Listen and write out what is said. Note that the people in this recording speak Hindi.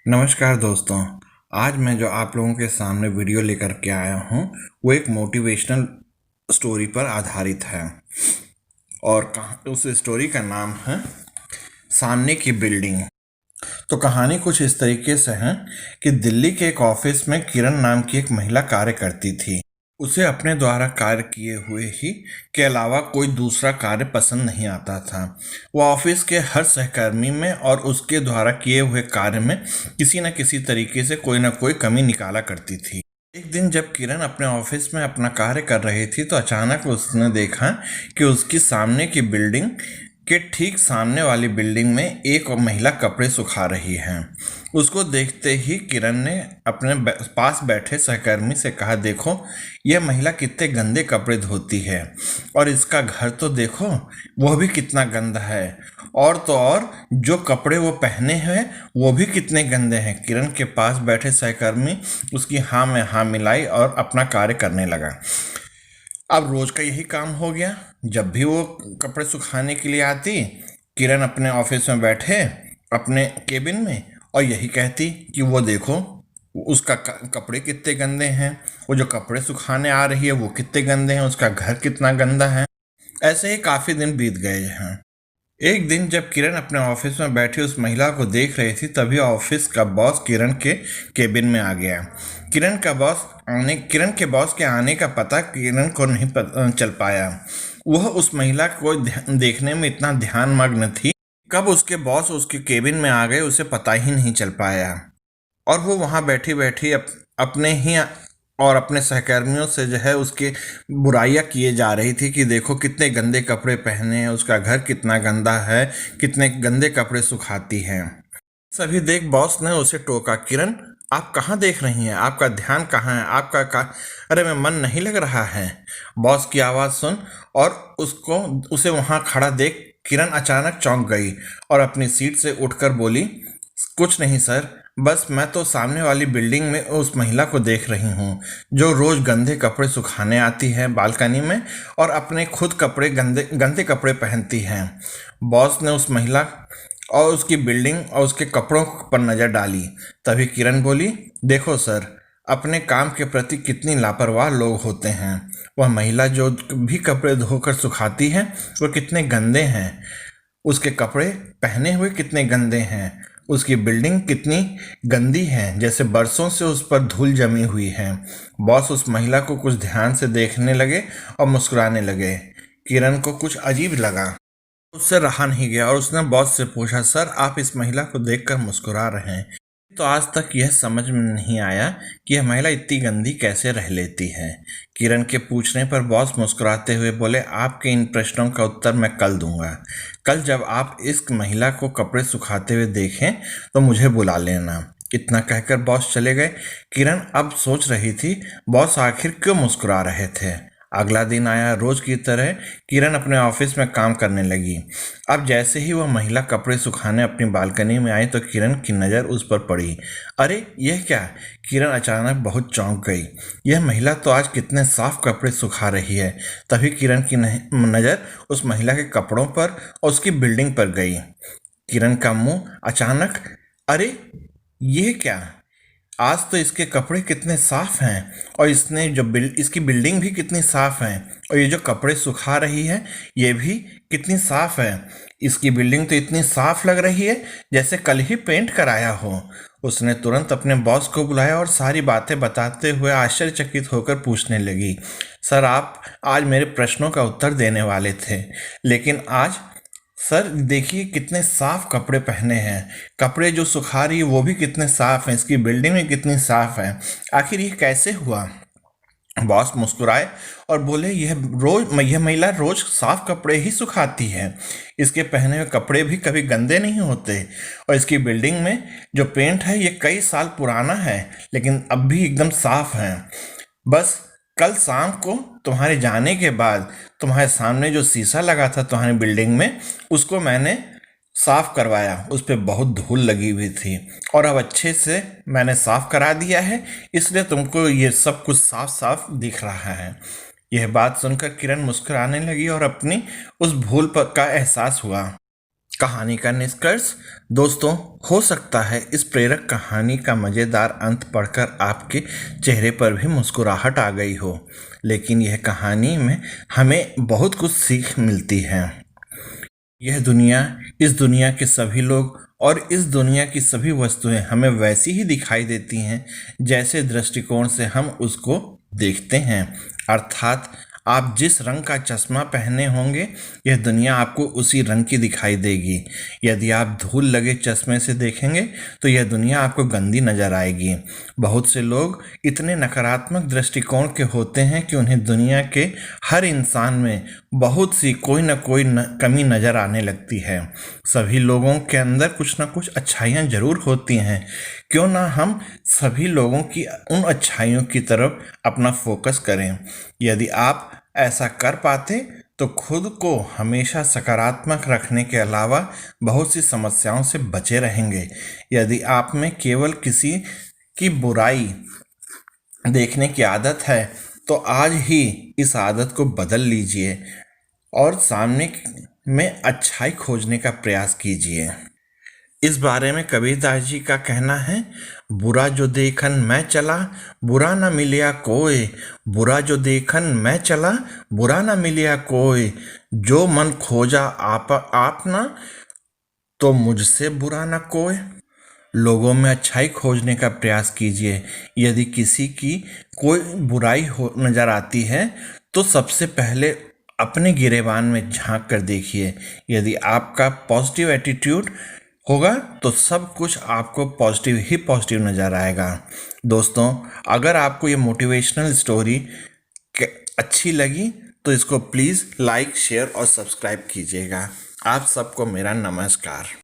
नमस्कार दोस्तों। आज मैं जो आप लोगों के सामने वीडियो लेकर के आया हूँ वो एक मोटिवेशनल स्टोरी पर आधारित है और उस स्टोरी का नाम है सामने की बिल्डिंग। तो कहानी कुछ इस तरीके से है कि दिल्ली के एक ऑफिस में किरण नाम की एक महिला कार्य करती थी। उसे अपने द्वारा कार्य किए हुए ही के अलावा कोई दूसरा कार्य पसंद नहीं आता था। वह ऑफिस के हर सहकर्मी में और उसके द्वारा किए हुए कार्य में किसी न किसी तरीके से कोई न कोई कमी निकाला करती थी। एक दिन जब किरण अपने ऑफिस में अपना कार्य कर रही थी तो अचानक उसने देखा कि उसकी सामने की बिल्डिंग के ठीक सामने वाली बिल्डिंग में एक और महिला कपड़े सुखा रही है। उसको देखते ही किरण ने अपने पास बैठे सहकर्मी से कहा, देखो यह महिला कितने गंदे कपड़े धोती है और इसका घर तो देखो वह भी कितना गंदा है, और तो और जो कपड़े वो पहने हैं वो भी कितने गंदे हैं। किरण के पास बैठे सहकर्मी उसकी हाँ में हाँ मिलाई और अपना कार्य करने लगा। अब रोज का यही काम हो गया। जब भी वो कपड़े सुखाने के लिए आती, किरण अपने ऑफिस में बैठे अपने केबिन में और यही कहती कि वो देखो उसका कपड़े कितने गंदे हैं, वो जो कपड़े सुखाने आ रही है वो कितने गंदे हैं, उसका घर कितना गंदा है। ऐसे ही काफ़ी दिन बीत गए हैं। एक दिन जब किरण अपने ऑफिस में बैठी उस महिला को देख रही थी तभी ऑफिस का बॉस किरण के केबिन में आ गया। किरण के बॉस के आने का पता किरण को नहीं चल पाया। वह उस महिला को देखने में इतना ध्यान मग्न थी, कब उसके बॉस उसके केबिन में आ गए उसे पता ही नहीं चल पाया। और वो वहाँ बैठी बैठी अपने ही और अपने सहकर्मियों से जो है उसकी बुराइयां किए जा रही थी कि देखो कितने गंदे कपड़े पहने हैं, उसका घर कितना गंदा है, कितने गंदे कपड़े सुखाती है। सभी देख बॉस ने उसे टोका, किरण आप कहाँ देख रही हैं, आपका ध्यान कहाँ है, अरे मैं मन नहीं लग रहा है। बॉस की आवाज़ सुन और उसे वहाँ खड़ा देख किरण अचानक चौंक गई और अपनी सीट से उठकर बोली, कुछ नहीं सर, बस मैं तो सामने वाली बिल्डिंग में उस महिला को देख रही हूँ जो रोज गंदे कपड़े सुखाने आती है बालकनी में और अपने खुद कपड़े गंदे गंदे कपड़े पहनती है। बॉस ने उस महिला और उसकी बिल्डिंग और उसके कपड़ों पर नज़र डाली। तभी किरण बोली, देखो सर, अपने काम के प्रति कितनी लापरवाह लोग होते हैं। वह महिला जो भी कपड़े धोकर सुखाती है वो कितने गंदे हैं, उसके कपड़े पहने हुए कितने गंदे हैं, उसकी बिल्डिंग कितनी गंदी है, जैसे बरसों से उस पर धूल जमी हुई है। बॉस उस महिला को कुछ ध्यान से देखने लगे और मुस्कुराने लगे। किरण को कुछ अजीब लगा, उससे रहा नहीं गया और उसने बॉस से पूछा, सर आप इस महिला को देखकर मुस्कुरा रहे हैं, तो आज तक यह समझ में नहीं आया कि यह महिला इतनी गंदी कैसे रह लेती है। किरण के पूछने पर बॉस मुस्कुराते हुए बोले, आपके इन प्रश्नों का उत्तर मैं कल दूंगा। कल जब आप इस महिला को कपड़े सुखाते हुए देखें तो मुझे बुला लेना। इतना कहकर बॉस चले गए। किरण अब सोच रही थी बॉस आखिर क्यों मुस्कुरा रहे थे। अगला दिन आया। रोज की तरह किरण अपने ऑफिस में काम करने लगी। अब जैसे ही वह महिला कपड़े सुखाने अपनी बालकनी में आई तो किरण की नज़र उस पर पड़ी। अरे यह क्या? किरण अचानक बहुत चौंक गई। यह महिला तो आज कितने साफ कपड़े सुखा रही है। तभी किरण की नज़र उस महिला के कपड़ों पर और उसकी बिल्डिंग पर गई। किरण का मुंह अचानक, अरे यह क्या, आज तो इसके कपड़े कितने साफ हैं और इसने जो इसकी बिल्डिंग भी कितनी साफ है और ये जो कपड़े सुखा रही है ये भी कितनी साफ है। इसकी बिल्डिंग तो इतनी साफ लग रही है जैसे कल ही पेंट कराया हो। उसने तुरंत अपने बॉस को बुलाया और सारी बातें बताते हुए आश्चर्यचकित होकर पूछने लगी, सर आप आज मेरे प्रश्नों का उत्तर देने वाले थे, लेकिन आज सर देखिए कितने साफ कपड़े पहने हैं, कपड़े जो सुखा रही है वो भी कितने साफ हैं, इसकी बिल्डिंग भी कितनी साफ है, आखिर ये कैसे हुआ। बॉस मुस्कुराए और बोले, यह महिला रोज साफ कपड़े ही सुखाती है, इसके पहने हुए कपड़े भी कभी गंदे नहीं होते और इसकी बिल्डिंग में जो पेंट है ये कई साल पुराना है लेकिन अब भी एकदम साफ है। बस कल शाम को तुम्हारे जाने के बाद तुम्हारे सामने जो शीशा लगा था तुम्हारी बिल्डिंग में उसको मैंने साफ करवाया, उस पर बहुत धूल लगी हुई थी और अब अच्छे से मैंने साफ करा दिया है, इसलिए तुमको ये सब कुछ साफ साफ दिख रहा है। यह बात सुनकर किरण मुस्कुराने लगी और अपनी उस भूल पर का एहसास हुआ। कहानी का निष्कर्ष। दोस्तों, हो सकता है इस प्रेरक कहानी का मज़ेदार अंत पढ़कर आपके चेहरे पर भी मुस्कुराहट आ गई हो, लेकिन यह कहानी में हमें बहुत कुछ सीख मिलती है। यह दुनिया, इस दुनिया के सभी लोग और इस दुनिया की सभी वस्तुएं हमें वैसी ही दिखाई देती हैं जैसे दृष्टिकोण से हम उसको देखते हैं। अर्थात आप जिस रंग का चश्मा पहने होंगे, यह दुनिया आपको उसी रंग की दिखाई देगी। यदि आप धूल लगे चश्मे से देखेंगे तो यह दुनिया आपको गंदी नज़र आएगी। बहुत से लोग इतने नकारात्मक दृष्टिकोण के होते हैं कि उन्हें दुनिया के हर इंसान में बहुत सी कोई न कोई कमी नज़र आने लगती है। सभी लोगों के अंदर कुछ न कुछ अच्छाइयाँ ज़रूर होती हैं। क्यों ना हम सभी लोगों की उन अच्छाइयों की तरफ अपना फोकस करें। यदि आप ऐसा कर पाते तो खुद को हमेशा सकारात्मक रखने के अलावा बहुत सी समस्याओं से बचे रहेंगे। यदि आप में केवल किसी की बुराई देखने की आदत है तो आज ही इस आदत को बदल लीजिए और सामने में अच्छाई खोजने का प्रयास कीजिए। इस बारे में कबीरदास जी का कहना है, बुरा जो देखन मैं चला बुरा न मिलिया कोय, बुरा जो देखन मैं चला बुरा न मिलिया कोय, जो मन खोजा आप ना तो मुझसे बुरा न कोय। लोगों में अच्छाई खोजने का प्रयास कीजिए। यदि किसी की कोई बुराई हो नज़र आती है तो सबसे पहले अपने गिरेबान में झांक कर देखिए। यदि आपका पॉजिटिव एटीट्यूड होगा तो सब कुछ आपको पॉजिटिव ही पॉजिटिव नज़र आएगा। दोस्तों, अगर आपको ये मोटिवेशनल स्टोरी अच्छी लगी तो इसको प्लीज़ लाइक, शेयर और सब्सक्राइब कीजिएगा। आप सबको मेरा नमस्कार।